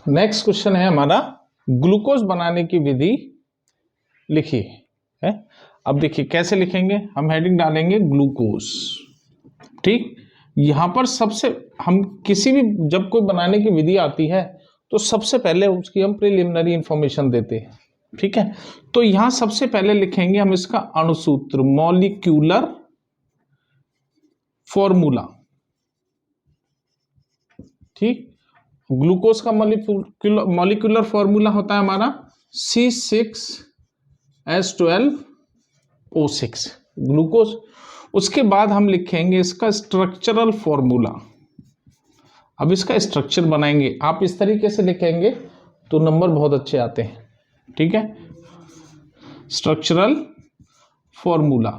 Next question है हमारा, glucose बनाने की विधि लिखिए है। अब देखिए कैसे लिखेंगे, हम हेडिंग डालेंगे ग्लूकोज। ठीक, यहां पर सबसे हम किसी भी जब कोई बनाने की विधि आती है तो सबसे पहले उसकी हम प्रिलिमिनरी इंफॉर्मेशन देते हैं। ठीक है, तो यहां सबसे पहले लिखेंगे हम इसका अणुसूत्र, मॉलिक्यूलर फॉर्मूला। ठीक, ग्लूकोज का मॉलिक्यूलर फॉर्मूला होता है हमारा C6H12O6 ग्लूकोज। उसके बाद हम लिखेंगे इसका स्ट्रक्चरल फॉर्मूला। अब इसका स्ट्रक्चर बनाएंगे, आप इस तरीके से लिखेंगे तो नंबर बहुत अच्छे आते हैं। ठीक है, स्ट्रक्चरल फॉर्मूला।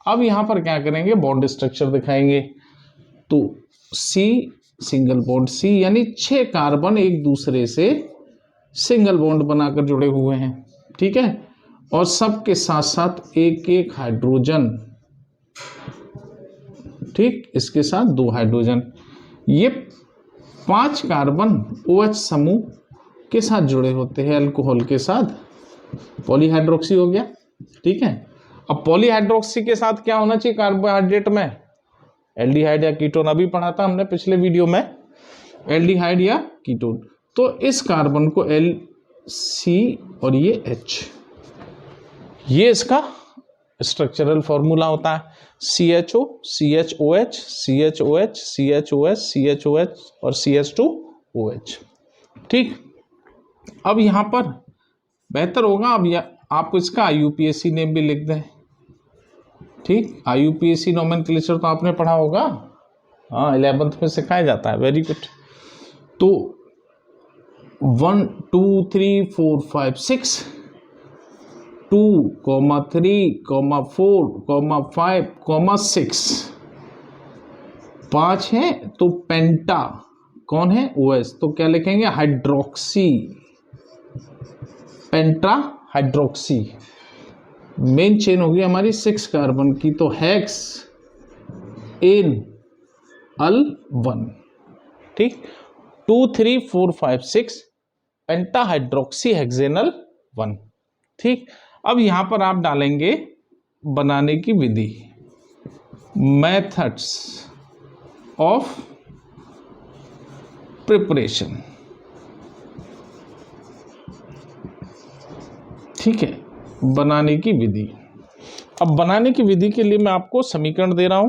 अब यहां पर क्या करेंगे, बॉन्ड स्ट्रक्चर दिखाएंगे। तो C सिंगल बॉन्ड C, यानी 6 कार्बन एक दूसरे से सिंगल बॉन्ड बनाकर जुड़े हुए हैं। ठीक है, और सबके साथ साथ एक एक हाइड्रोजन। ठीक, इसके साथ 2 हाइड्रोजन। ये 5 कार्बन OH समूह के साथ जुड़े होते हैं अल्कोहल के साथ, पॉलीहाइड्रोक्सी हो गया। ठीक है, अब पॉलीहाइड्रोक्सी के साथ क्या होना चाहिए कार्बोहाइड्रेट में, एल्डिहाइड या कीटोन। अभी पढ़ा था हमने पिछले वीडियो में, एल्डिहाइड या कीटोन। तो इस कार्बन को LC और ये H, ये इसका स्ट्रक्चरल फॉर्मूला होता है। CHO, CHOH, CHOH, CHOS, CHOH और CH2OH। ठीक, अब यहां पर बेहतर होगा, अब आप इसका IUPAC नेम भी लिख दें। ठीक, IUPAC नोमेनक्लेचर तो आपने पढ़ा होगा, हाँ 11th में सिखाया जाता है। Very good. तो 1 2 3 4 5 6 2, 3, 4, 5, 6 5 है तो पेंटा कौन है, OH। तो क्या लिखेंगे, हाइड्रोक्सी, पेंटा हाइड्रोक्सी। मेन चेन होगी हमारी 6 कार्बन की, तो हेक्स एन अल 1। ठीक, 2 3 4 5 6 पेंटा हाइड्रोक्सी हेक्सेनल 1। ठीक, अब यहां पर आप डालेंगे बनाने की विधि, मेथड्स ऑफ प्रिपरेशन। ठीक है, बनाने की विधि। अब बनाने की विधि के लिए मैं आपको समीकरण दे रहा हूं,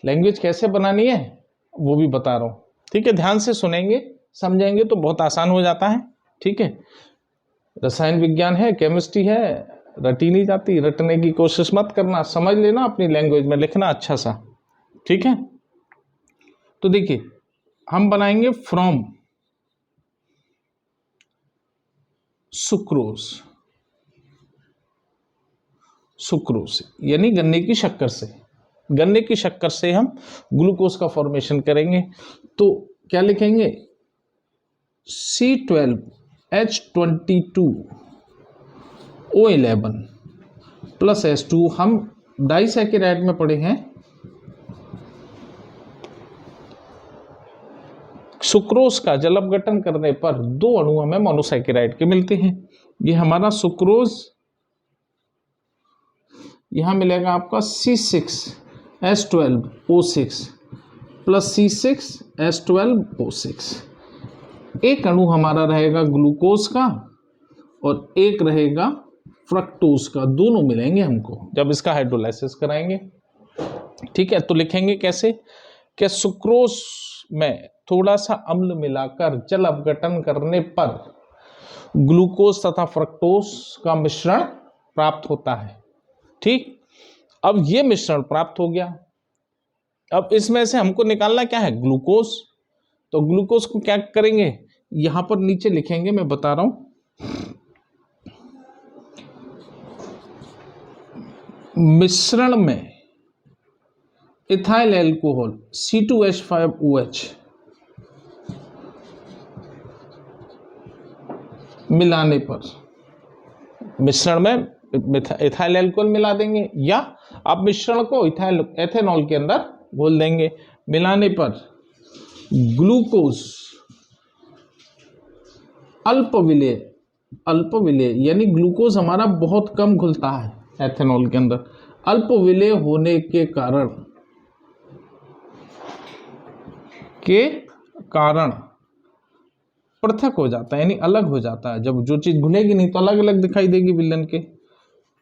लैंग्वेज कैसे बनानी है वो भी बता रहा हूं। ठीक है, ध्यान से सुनेंगे समझेंगे तो बहुत आसान हो जाता है। ठीक है, रसायन विज्ञान है, केमिस्ट्री है, रटी नहीं जाती, रटने की कोशिश मत करना, समझ लेना, अपनी लैंग्वेज में लिखना अच्छा सा। ठीक है, तो देखिए हम बनाएंगे फ्रॉम सुक्रोज, सुक्रोज यानी गन्ने की शक्कर से, गन्ने की शक्कर से हम ग्लूकोज का फॉर्मेशन करेंगे। तो क्या लिखेंगे, C12H22O11 प्लस H2। हम डाइसैकेराइड में पढ़े हैं, सुक्रोज का जल अपघटन करने पर 2 अणु हमें मोनोसैकेराइड के मिलते हैं। ये हमारा सुक्रोज, यहां मिलेगा आपका C6H12O6 प्लस C6H12O6। एक अणु हमारा रहेगा ग्लूकोज का और एक रहेगा फ्रक्टोज का, दोनों मिलेंगे हमको जब इसका हाइड्रोलाइसिस कराएंगे। ठीक है, तो लिखेंगे कैसे, कि सुक्रोज में थोड़ा सा अम्ल मिलाकर जल अपघटन करने पर ग्लूकोज तथा फ्रक्टोज का मिश्रण प्राप्त होता है। ठीक, अब ये मिश्रण प्राप्त हो गया, अब इसमें से हमको निकालना क्या है, ग्लूकोज। तो ग्लूकोज को क्या करेंगे, यहां पर नीचे लिखेंगे, मैं बता रहा हूं, मिश्रण में इथाइल एल्कोहल C2H5OH मिलाने पर, मिश्रण में इथाइल एल्कोहल मिला देंगे, या आप मिश्रण को इथाइल एथेनॉल के अंदर घोल देंगे। मिलाने पर ग्लूकोज अल्प विलेय यानी ग्लूकोज हमारा बहुत कम घुलता है एथेनॉल के अंदर, अल्प विलेय होने के कारण पृथक हो जाता है, यानी अलग हो जाता है। जब जो चीज घुलेगी नहीं तो अलग अलग दिखाई देगी विलयन के,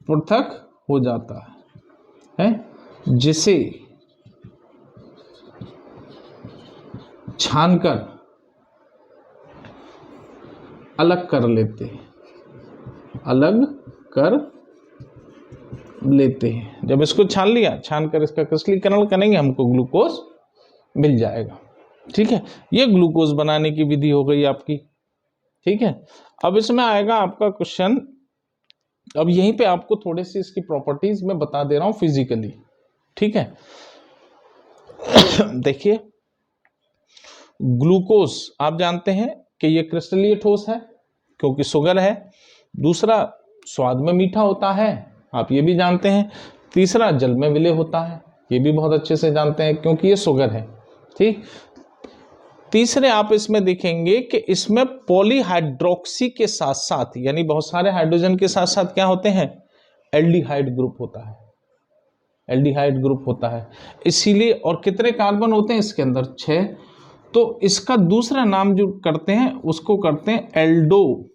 पृथक हो जाता है, जिसे छानकर अलग कर लेते हैं। जब इसको छान लिया, छानकर इसका क्रिस्टलीकरण करेंगे, हमको ग्लूकोज मिल जाएगा। ठीक है, ये ग्लूकोज बनाने की विधि हो गई आपकी। ठीक है, अब इसमें आएगा आपका क्वेश्चन। अब यहीं पे आपको थोड़ी सी इसकी प्रॉपर्टीज मैं बता दे रहा हूं फिजिकली। ठीक है, देखिए ग्लूकोज आप जानते हैं कि ये क्रिस्टलीय ठोस है क्योंकि शुगर है। दूसरा, स्वाद में मीठा होता है, आप ये भी जानते हैं। तीसरा, जल में विलय होता है, ये भी बहुत अच्छे से जानते हैं क्योंकि ये शुगर है। ठीक, तीसरे आप इसमें देखेंगे कि इसमें पॉलीहाइड्रोक्सी के साथ साथ, यानी बहुत सारे हाइड्रोजन के साथ साथ क्या होते हैं, एल्डिहाइड ग्रुप होता है, एल्डिहाइड ग्रुप होता है। इसीलिए, और कितने कार्बन होते हैं इसके अंदर, 6। तो इसका दूसरा नाम जो करते हैं उसको करते हैं एल्डो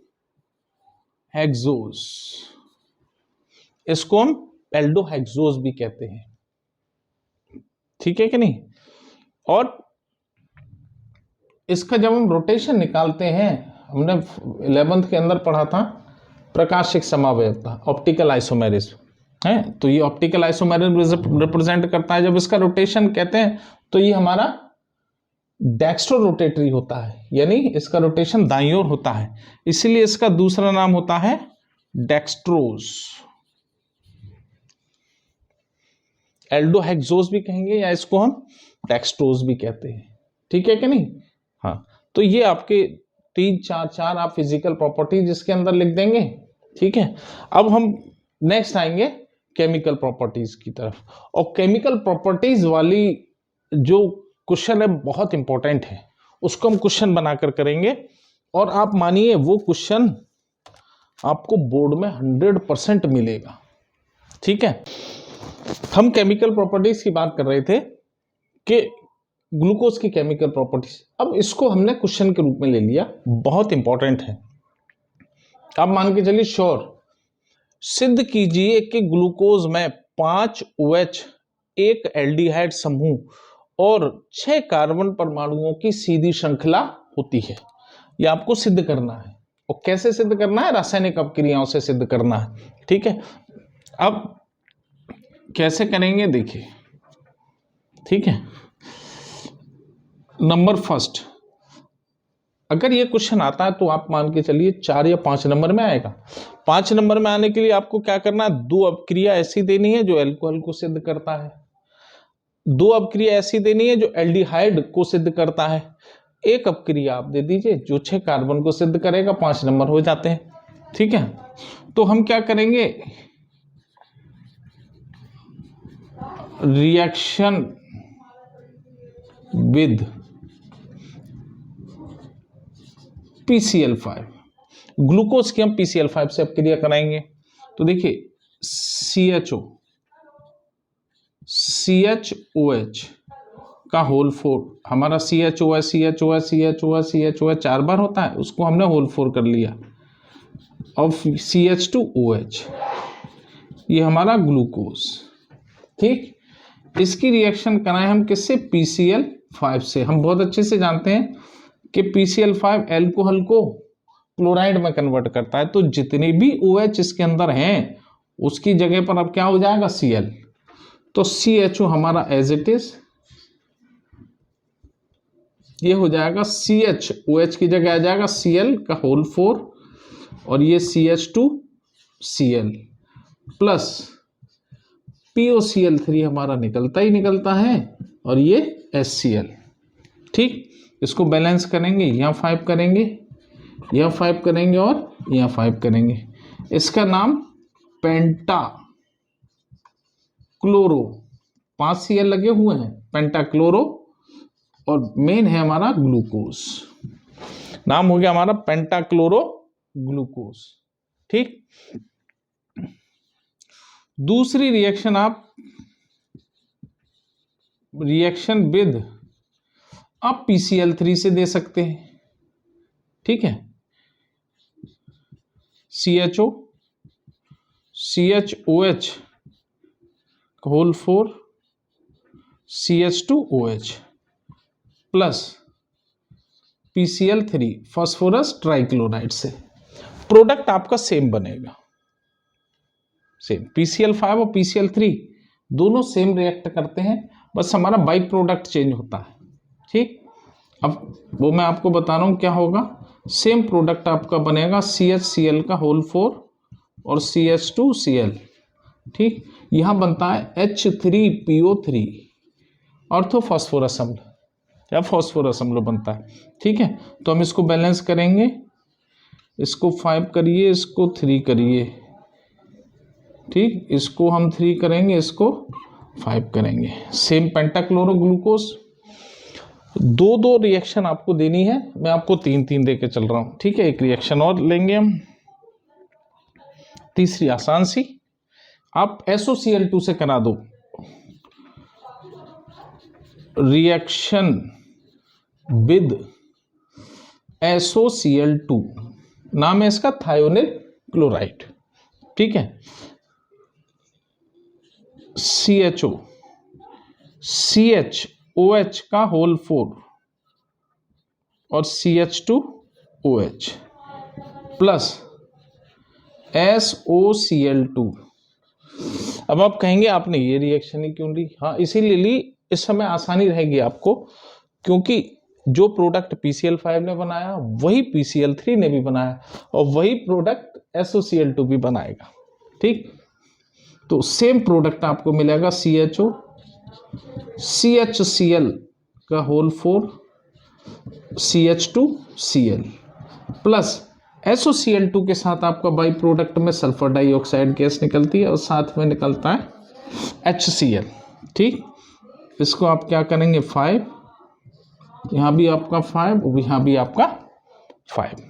हेक्सोज, इसको हम एल्डो हेक्सोज भी कहते हैं। ठीक है कि नहीं। और इसका जब हम रोटेशन निकालते हैं, हमने 11th के अंदर पढ़ा था प्रकाशिक समावयवता, ऑप्टिकल आइसोमेरिज्म है, तो ये ऑप्टिकल आइसोमेरिज्म रिप्रेजेंट करता है। जब इसका रोटेशन कहते हैं तो ये हमारा डेक्स्ट्रो रोटेटरी होता है, यानी इसका रोटेशन दाईं ओर होता है, इसीलिए इसका दूसरा नाम होता है डेक्स्ट्रोज। एल्डोहेक्सोज भी कहेंगे या इसको हम डेक्स्ट्रोज भी कहते हैं। ठीक है कि नहीं। हाँ, तो ये आपके 3 4 4 आप फिजिकल प्रॉपर्टीज इसके अंदर लिख देंगे। ठीक है, अब हम नेक्स्ट आएंगे केमिकल प्रॉपर्टीज की तरफ। और केमिकल प्रॉपर्टीज वाली जो क्वेश्चन है बहुत इंपॉर्टेंट है, उसको हम क्वेश्चन बनाकर करेंगे। और आप मानिए वो क्वेश्चन आपको बोर्ड में 100% मिलेगा। ठीक है, हम केमिकल प्रॉपर्टीज की बात कर रहे थे कि ग्लूकोज की केमिकल प्रॉपर्टीज, अब इसको हमने क्वेश्चन के रूप में ले लिया, बहुत इंपॉर्टेंट है। आप मान के चलिए श्योर, सिद्ध कीजिए कि ग्लूकोज में 5 OH, 1 एल्डिहाइड समूह और 6 कार्बन परमाणुओं की सीधी श्रृंखला होती है। यह आपको सिद्ध करना है। और कैसे सिद्ध करना है, रासायनिक अपक्रियाओं से सिद्ध करना है। ठीक है, अब कैसे करेंगे देखिए। ठीक है, नंबर फर्स्ट, अगर ये क्वेश्चन आता है तो आप मान के चलिए 4 या 5 नंबर में आएगा। 5 नंबर में आने के लिए आपको क्या करना है, 2 अपक्रिया ऐसी देनी है जो एल्कोहल को सिद्ध करता है, 2 अपक्रिया ऐसी देनी है जो एल्डिहाइड को सिद्ध करता है, 1 अपक्रिया आप दे दीजिए जो 6 कार्बन को सिद्ध करेगा, 5 नंबर हो जाते हैं। ठीक है, तो हम क्या करेंगे, रिएक्शन विद PCl5, ग्लूकोज की हम PCl5 से अपक्रिया कराएंगे। तो देखिए CHOH का होल 4, हमारा CHOH 4 बार होता है, उसको हमने होल 4 कर लिया। और CH2OH, ये हमारा ग्लूकोज। ठीक, इसकी रिएक्शन कराएं हम किससे, PCl5 से। हम बहुत अच्छे से जानते हैं कि PCl5 एल्कोहल को क्लोराइड में कन्वर्ट करता है, तो जितने भी OH इसके अंदर हैं उसकी जगह पर अब क्या हो जाएगा, Cl। तो CHO हमारा एज इट इज, ये हो जाएगा CHOH की जगह आ जाएगा Cl का होल 4, और ये CH2Cl प्लस POCl3 हमारा निकलता ही निकलता है, और ये HCl। ठीक, इसको बैलेंस करेंगे, यहाँ 5 करेंगे, यहाँ 5 करेंगे और यहाँ 5 करेंगे। इसका नाम पेंटा क्लोरो, 5 Cl लगे हुए हैं, पेंटा क्लोरो, और मेन है हमारा ग्लूकोज, नाम हो गया हमारा पेंटा क्लोरो ग्लूकोज। ठीक, दूसरी रिएक्शन आप रिएक्शन विद आप PCl3 से दे सकते हैं। ठीक है, CHO CHOH whole 4 CH2OH plus PCl3 phosphorus trichloride से प्रोडक्ट आपका सेम बनेगा, सेम PCl5 और PCl3 दोनों सेम रिएक्ट करते हैं, बस हमारा बाई प्रोडक्ट चेंज होता है। ठीक, अब वो मैं आपको बता रहा हूं क्या होगा। सेम प्रोडक्ट आपका बनेगा CHCl का होल 4 और CH2Cl। ठीक, यहां बनता है H3PO3 ऑर्थोफॉस्फोरस अम्ल या फॉस्फोरस अम्ल बनता है। ठीक है, तो हम इसको बैलेंस करेंगे, इसको 5 करिए, इसको 3 करिए। ठीक, इसको हम 3 करेंगे, इसको 5 करेंगे, सेम पेंटाक्लोरोग्लूकोज। दो रिएक्शन आपको देनी है, मैं आपको 3 दे के चल रहा हूं। ठीक है, एक रिएक्शन और लेंगे हम, तीसरी आसान सी, आप SOCl2 से करा दो रिएक्शन विद SOCl2, नाम है इसका थायोनिल क्लोराइड। ठीक है, CHO CHOH का होल 4 और CH2OH प्लस SOCl2। अब आप कहेंगे आपने ये रिएक्शन ही क्यों ली? हाँ, इसीलिए ली, इस समय आसानी रहेगी आपको, क्योंकि जो प्रोडक्ट PCl5 ने बनाया वही PCl3 ने भी बनाया और वही प्रोडक्ट SOCl2 भी बनाएगा। ठीक, तो सेम प्रोडक्ट आपको मिलेगा CHO CHCl का होल 4 CH2Cl प्लस SOCl2 के साथ आपका बाई प्रोडक्ट में सल्फर डाइऑक्साइड गैस निकलती है और साथ में निकलता है HCl। ठीक, इसको आप क्या करेंगे 5, यहां भी आपका 5, यहां भी आपका 5।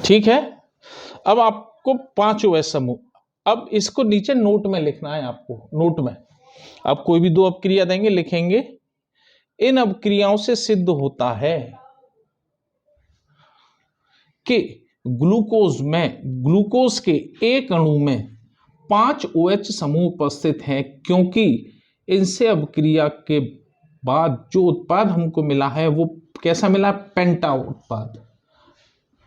ठीक है, अब आपको 5 OH समूह, अब इसको नीचे नोट में लिखना है आपको। नोट में आप कोई भी 2 अपक्रिया देंगे, लिखेंगे इन अपक्रियाओं से सिद्ध होता है कि ग्लूकोज के एक अणु में 5 OH समूह उपस्थित हैं, क्योंकि इनसे अपक्रिया के बाद जो उत्पाद हमको मिला है वो कैसा मिला? पेंटा उत्पाद।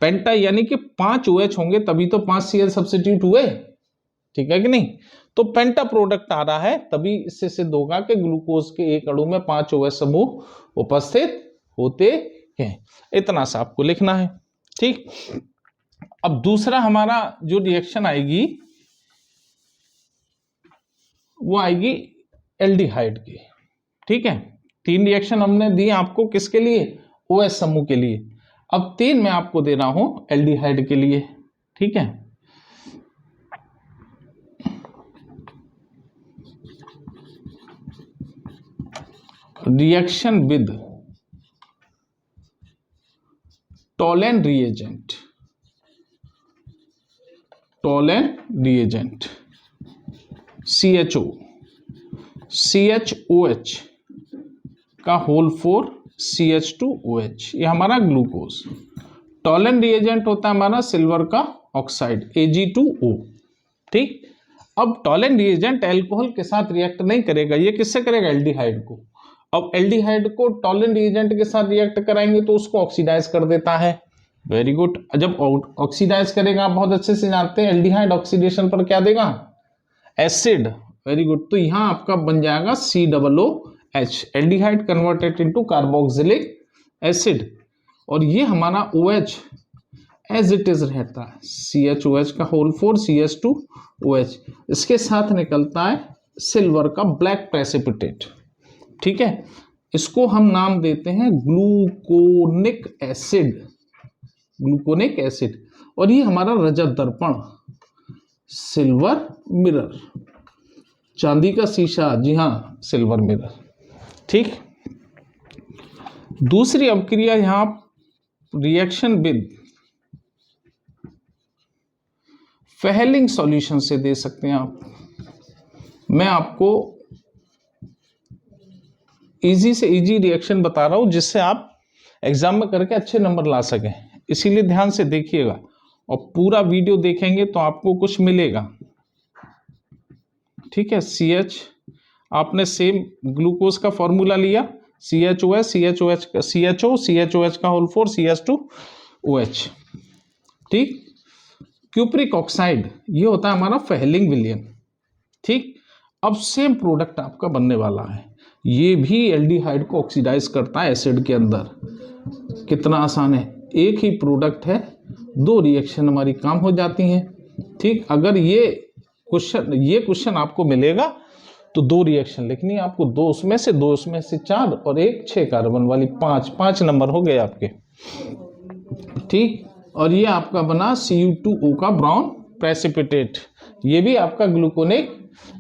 पेंटा यानी कि 5 OH होंगे तभी तो 5 Cl सब्स्टिट्यूट हुए। ठीक है कि नहीं? तो पेंटा प्रोडक्ट आ रहा है, तभी इससे सिद्ध होगा कि ग्लूकोज के एक अणु में 5 OH समूह उपस्थित होते हैं। इतना सा आपको लिखना है। ठीक, अब दूसरा हमारा जो रिएक्शन आएगी वो आएगी एल्डिहाइड की। ठीक है, 3 रिएक्शन हमने दी आपको, किसके लिए? OH समूह के लिए। अब 3 मैं आपको दे रहा हूं एल्डिहाइड के लिए। ठीक है, reaction with Tollens reagent, CHO CHOH का होल 4 CH2OH, ये हमारा ग्लूकोज। टोलेन रिएजेंट होता है हमारा सिल्वर का ऑक्साइड Ag2O। ठीक, अब टोलेन रिएजेंट एल्कोहल के साथ रिएक्ट नहीं करेगा, ये किससे करेगा? एल्डिहाइड को। अब एल्डिहाइड को टोलेन रिएजेंट के साथ रिएक्ट कराएंगे तो उसको ऑक्सीडाइज कर देता है। वेरी गुड, जब ऑक्सीडाइज करेगा, आप बहुत अच्छे से जानते हैं एल्डिहाइड ऑक्सीडेशन पर क्या देगा? एसिड। वेरी गुड, तो यहां आपका बन जाएगा COOH, aldehyde converted into carboxylic acid, और ये हमारा OH एज इट इज रहता है, CHOH का होल 4 CH2OH। इसके साथ निकलता है सिल्वर का ब्लैक प्रेसिपिटेट। ठीक है, इसको हम नाम देते हैं ग्लूकोनिक एसिड, और ये हमारा रजत दर्पण सिल्वर मिरर, चांदी का शीशा, जी हाँ सिल्वर मिरर। ठीक, दूसरी अपक्रिया यहां रिएक्शन विद फेहलिंग सॉल्यूशन से दे सकते हैं आप। मैं आपको इजी से इजी रिएक्शन बता रहा हूं जिससे आप एग्जाम में करके अच्छे नंबर ला सकें, इसीलिए ध्यान से देखिएगा और पूरा वीडियो देखेंगे तो आपको कुछ मिलेगा। ठीक है, CH आपने सेम ग्लूकोज का फॉर्मूला लिया, CHOH, CHO, CHOH का होल 4, CH2OH। ठीक, क्यूप्रिक ऑक्साइड ये होता है हमारा फेहलिंग विलयन। ठीक, अब सेम प्रोडक्ट आपका बनने वाला है, ये भी एल्डिहाइड को ऑक्सीडाइज करता है एसिड के अंदर। कितना आसान है, एक ही प्रोडक्ट है, दो रिएक्शन हमारी काम हो जाती हैं। ठीक, अगर ये क्वेश्चन आपको मिलेगा तो दो रिएक्शन लिखनी है आपको, दो उसमें से 4 और एक 6 कार्बन वाली, 5 नंबर हो गए आपके। ठीक, और ये आपका बना Cu2O का ब्राउन प्रेसिपिटेट, ये भी आपका ग्लूकोनिक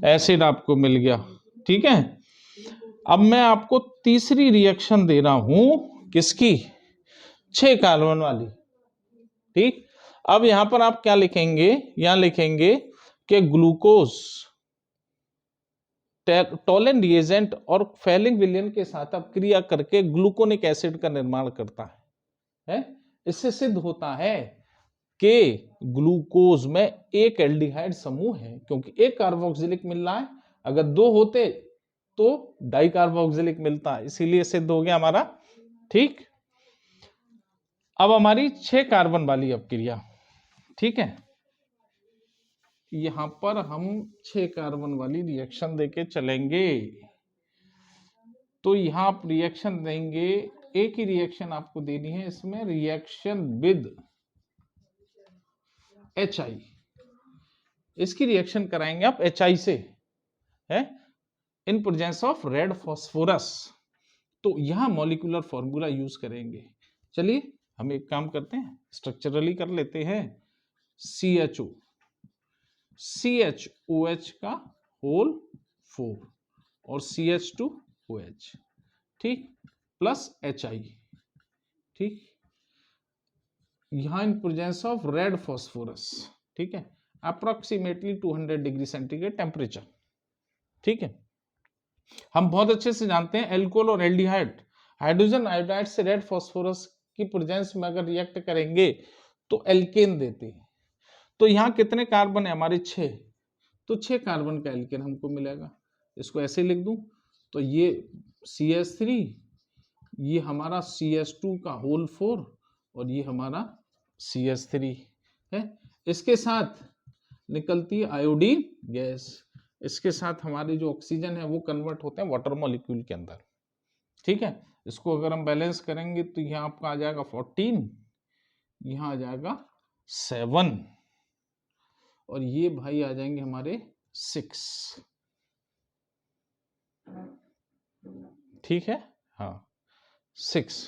एसिड आपको मिल गया। ठीक है, अब मैं आपको तीसरी रिएक्शन दे रहा हूं, किसकी, 6 कार्बन वाली। ठीक, अब यहां पर आप क्या लिखेंगे, यहां लिखेंगे कि ग्लूकोज टोलन रिएजेंट और फेहलिंग विलयन के साथ अपक्रिया करके ग्लूकोनिक एसिड का निर्माण करता है? इससे सिद्ध होता है कि ग्लूकोज में एक एल्डिहाइड समूह है, क्योंकि एक कार्बोक्सिलिक मिल रहा है, अगर दो होते तो डाई कार्बोक्सिलिक मिलता है, इसीलिए सिद्ध हो गया हमारा। ठीक, अब हमारी 6 कार्बन वाली अपक्रिया। ठीक है, यहां पर हम 6 कार्बन वाली रिएक्शन देके चलेंगे, तो यहां आप रिएक्शन देंगे, एक ही रिएक्शन आपको देनी है इसमें, रिएक्शन विद HI, इसकी रिएक्शन कराएंगे आप HI से, है, in presence of red phosphorus. तो यहां मॉलिक्यूलर फॉर्मूला यूज करेंगे। चलिए हम एक काम करते हैं, स्ट्रक्चरली कर लेते हैं। CHOH का होल 4 और CH2OH, ठीक, प्लस HI। ठीक, यहां in presence of red phosphorus. ठीक है, अप्रोक्सीमेटली 200 डिग्री सेंटीग्रेड टेम्परेचर। ठीक है, हम बहुत अच्छे से जानते हैं एल्कोहल और एल्डिहाइड, हाइड्रोजन आयोडाइड से रेड फॉस्फोरस की प्रेजेंस में अगर रिएक्ट करेंगे तो एल्केन देते हैं। तो यहां कितने कार्बन है हमारे, 6, तो 6 कार्बन का एल्केन हमको मिलेगा। इसको ऐसे लिख दूं तो ये CH3, ये हमारा CH2 का होल 4 और ये हमारा CH3 है। इसके साथ निकलती है आयोडीन गैस, इसके साथ हमारे जो ऑक्सीजन है वो कन्वर्ट होते हैं वाटर मॉलिक्यूल के अंदर। ठीक है, इसको अगर हम बैलेंस करेंगे तो यहाँ आपका आ जाएगा 14, यहाँ आ जाएगा 7 और ये भाई आ जाएंगे हमारे 6। ठीक है, हाँ 6,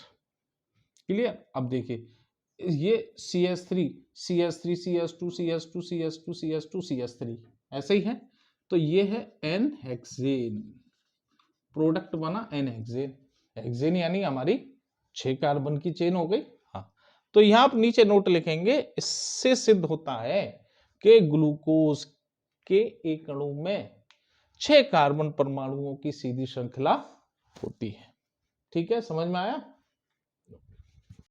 क्लियर। अब देखिए ये CH3 CH3 CH2 CH2 CH2 CH2 CH3 ऐसे ही है, तो ये है N हेक्सेन, प्रोडक्ट बना N हेक्सेन। हेक्सेन यानी हमारी 6 कार्बन की चेन हो गई। हाँ, तो यहां आप नीचे नोट लिखेंगे, इससे सिद्ध होता है कि ग्लूकोज के एक अणु में 6 कार्बन परमाणुओं की सीधी श्रृंखला होती है। ठीक है, समझ में आया।